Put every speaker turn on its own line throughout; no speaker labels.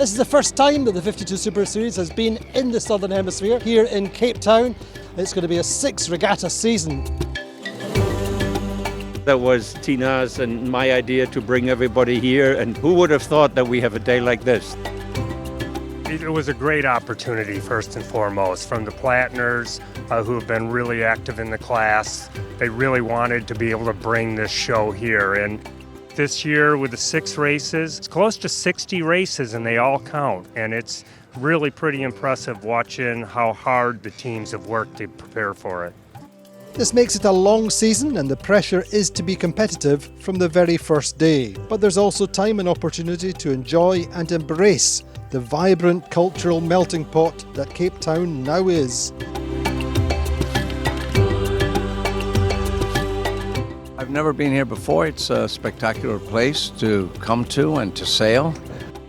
This is the first time that the 52 Super Series has been in the Southern Hemisphere, here in Cape Town. It's going to be a 6-regatta season.
That was Tina's and my idea to bring everybody here, and who would have thought that we have a day like this?
It was a great opportunity, first and foremost, from the Platiners who have been really active in the class. They really wanted to be able to bring this show here. And this year with the 6 races, it's close to 60 races and they all count. And it's really pretty impressive watching how hard the teams have worked to prepare for it.
This makes it a long season and the pressure is to be competitive from the very first day. But there's also time and opportunity to enjoy and embrace the vibrant cultural melting pot that Cape Town now is.
I've never been here before. It's a spectacular place to come to and to sail.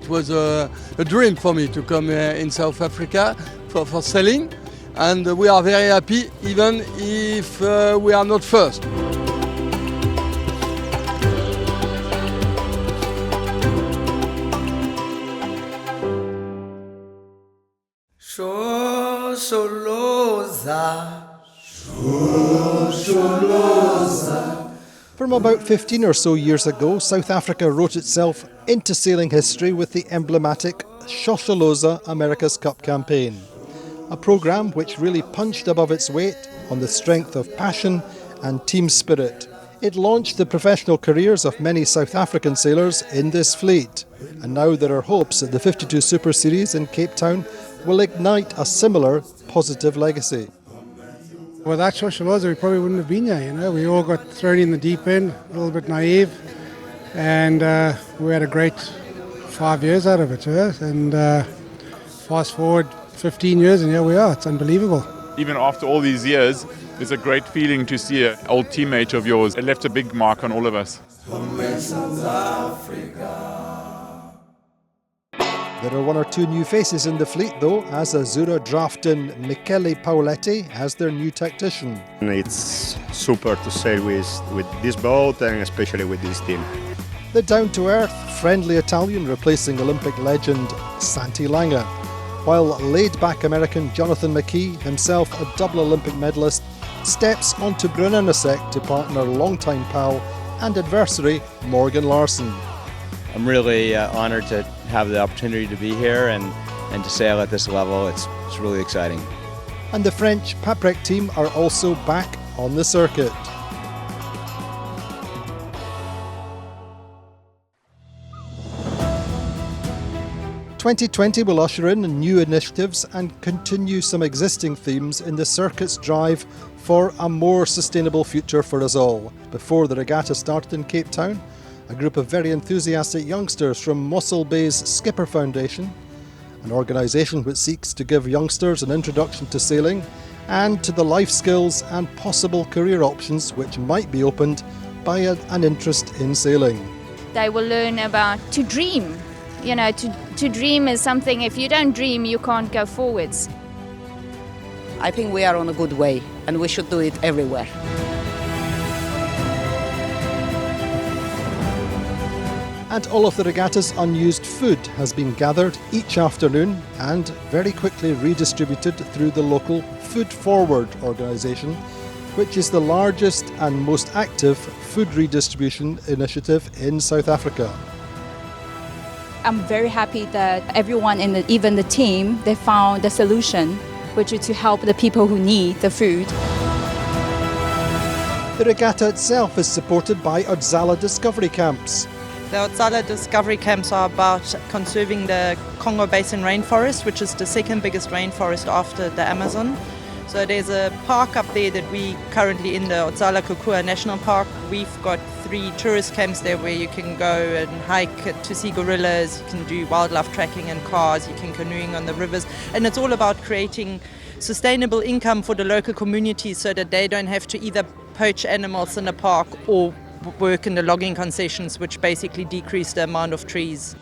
It was a dream for me to come in South Africa for sailing, and we are very happy even if we are not first.
SHOSHOLOZA, SHOSHOLOZA.
From about 15 or so years ago, South Africa wrote itself into sailing history with the emblematic SHOSHOLOZA America's Cup campaign, a programme which really punched above its weight on the strength of passion and team spirit. It launched the professional careers of many South African sailors in this fleet, and now there are hopes that the 52 Super Series in Cape Town will ignite a similar positive legacy.
Without SHOSHOLOZA, we probably wouldn't have been here, you know. We all got thrown in the deep end, a little bit naive, and we had a great 5 years out of it, and fast forward 15 years and here we are. It's unbelievable.
Even after all these years, it's a great feeling to see an old teammate of yours. It left a big mark on all of us.
There are 1 or 2 new faces in the fleet though, as Azura draft in Michele Paoletti as their new tactician.
It's super to sail with this boat and especially with this team.
The down-to-earth, friendly Italian replacing Olympic legend Santi Lange, while laid-back American Jonathan McKee, himself a double Olympic medalist, steps onto Brunello to partner longtime pal and adversary Morgan Larson.
I'm really honoured to have the opportunity to be here and to sail at this level. It's really exciting.
And the French Paprec team are also back on the circuit. "2020 will usher in new initiatives and continue some existing themes in the circuit's drive for a more sustainable future for us all." Before the regatta started in Cape Town, a group of very enthusiastic youngsters from Mossel Bay's Skipper Foundation, an organisation which seeks to give youngsters an introduction to sailing and to the life skills and possible career options which might be opened by an interest in sailing.
They will learn about to dream. You know, to dream is something, if you don't dream, you can't go forwards.
I think we are on a good way and we should do it everywhere.
And all of the regatta's unused food has been gathered each afternoon and very quickly redistributed through the local Food Forward organisation, which is the largest and most active food redistribution initiative in South Africa.
I'm very happy that everyone, even the team, they found the solution, which is to help the people who need the food.
The regatta itself is supported by Odzala discovery camps.
The Odzala discovery camps are about conserving the Congo Basin rainforest, which is the second biggest rainforest after the Amazon. So there's a park up there that we currently in the Odzala Kukua National Park. We've got 3 tourist camps there where you can go and hike to see gorillas, you can do wildlife tracking in cars, you can canoeing on the rivers. And it's all about creating sustainable income for the local community so that they don't have to either poach animals in the park or work in the logging concessions, which basically decrease the amount of trees.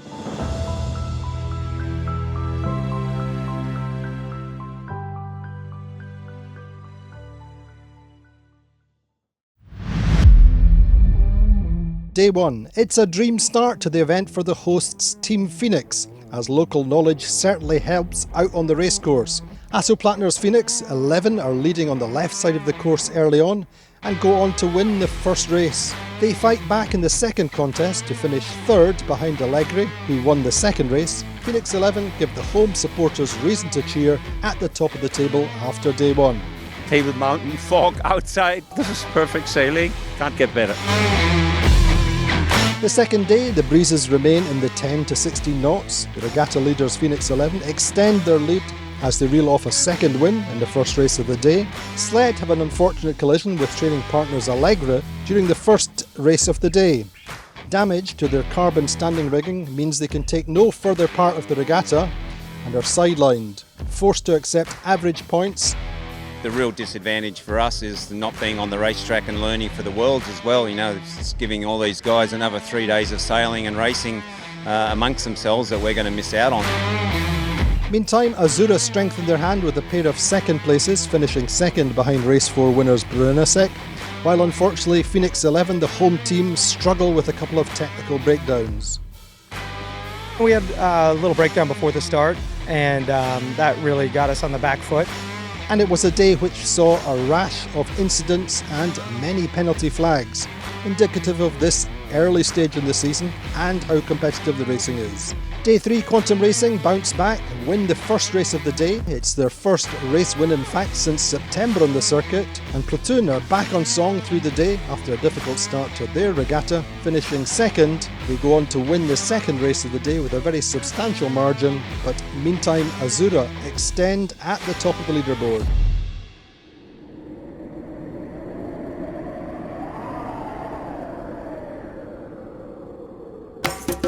Day 1. It's a dream start to the event for the hosts Team Phoenix, as local knowledge certainly helps out on the racecourse. Hasso-Plattner's Phoenix 11 are leading on the left side of the course early on and go on to win the first race. They fight back in the second contest to finish third behind Allegri, who won the second race. Phoenix 11 give the home supporters reason to cheer at the top of the table after day one.
Table Mountain, fog outside. This is perfect sailing. Can't get better.
The second day, the breezes remain in the 10 to 16 knots. The regatta leaders Phoenix 11 extend their lead as they reel off a second win in the first race of the day. Sled have an unfortunate collision with training partners Allegra during the first race of the day. Damage to their carbon standing rigging means they can take no further part of the regatta and are sidelined, forced to accept average points.
The real disadvantage for us is not being on the racetrack and learning for the Worlds as well. You know, it's giving all these guys another 3 days of sailing and racing amongst themselves that we're going to miss out on.
Meantime, Azura strengthened their hand with a pair of second places, finishing second behind race 4 winners Brunasek, while unfortunately Phoenix 11, the home team, struggle with a couple of technical breakdowns.
We had a little breakdown before the start, and that really got us on the back foot.
And it was a day which saw a rash of incidents and many penalty flags, indicative of this early stage in the season and how competitive the racing is. Day 3 Quantum Racing bounce back and win the first race of the day. It's their first race win in fact since September on the circuit, and Platoon are back on song through the day after a difficult start to their regatta. Finishing second, they go on to win the second race of the day with a very substantial margin, but meantime Azura extend at the top of the leaderboard.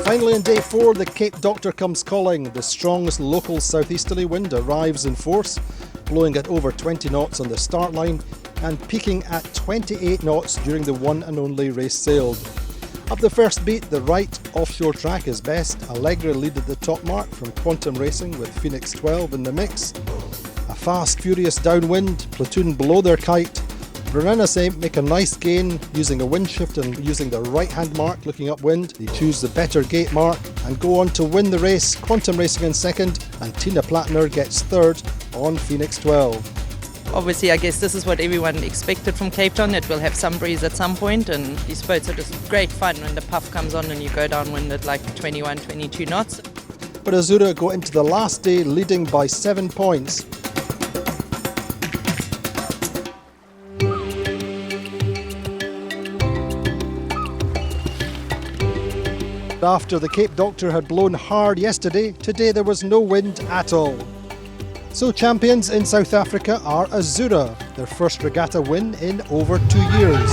Finally on day 4, the Cape Doctor comes calling. The strongest local southeasterly wind arrives in force, blowing at over 20 knots on the start line and peaking at 28 knots during the one and only race sailed. Up the first beat, the right offshore track is best. Allegra lead at the top mark from Quantum Racing with Phoenix 12 in the mix. A fast, furious downwind, Platoon below their kite. Brunanase make a nice gain using a wind shift and using the right hand mark looking upwind. They choose the better gate mark and go on to win the race. Quantum Racing in second and Tina Plattner gets third on Phoenix 12.
Obviously, I guess this is what everyone expected from Cape Town. It will have some breeze at some point, and these boats are just great fun when the puff comes on and you go downwind at like 21, 22 knots.
But Azura go into the last day leading by 7 points. After the Cape Doctor had blown hard yesterday, today there was no wind at all. So champions in South Africa are Azura, their first regatta win in over 2 years.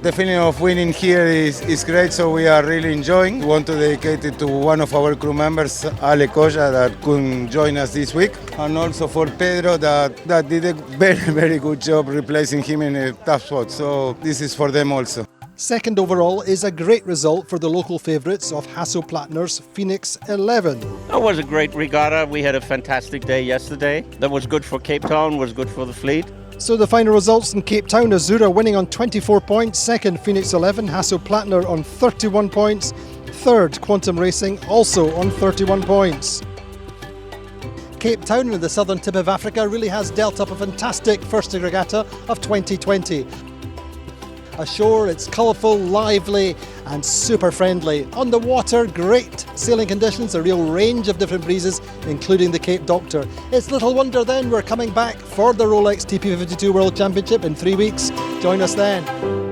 The feeling of winning here is great, so we are really enjoying. We want to dedicate it to one of our crew members, Ale Koja, that couldn't join us this week, and also for Pedro that did a very, very good job replacing him in a tough spot. So this is for them also.
Second overall is a great result for the local favourites of Hasso-Plattner's Phoenix 11.
That was a great regatta. We had a fantastic day yesterday. That was good for Cape Town, was good for the fleet.
So the final results in Cape Town, Azura winning on 24 points, second Phoenix 11, Hasso-Plattner on 31 points, third Quantum Racing also on 31 points. Cape Town in the southern tip of Africa really has dealt up a fantastic first regatta of 2020. Ashore, it's colourful, lively and super friendly. On the water, great sailing conditions, a real range of different breezes, including the Cape Doctor. It's little wonder then we're coming back for the Rolex TP52 World Championship in 3 weeks. Join us then.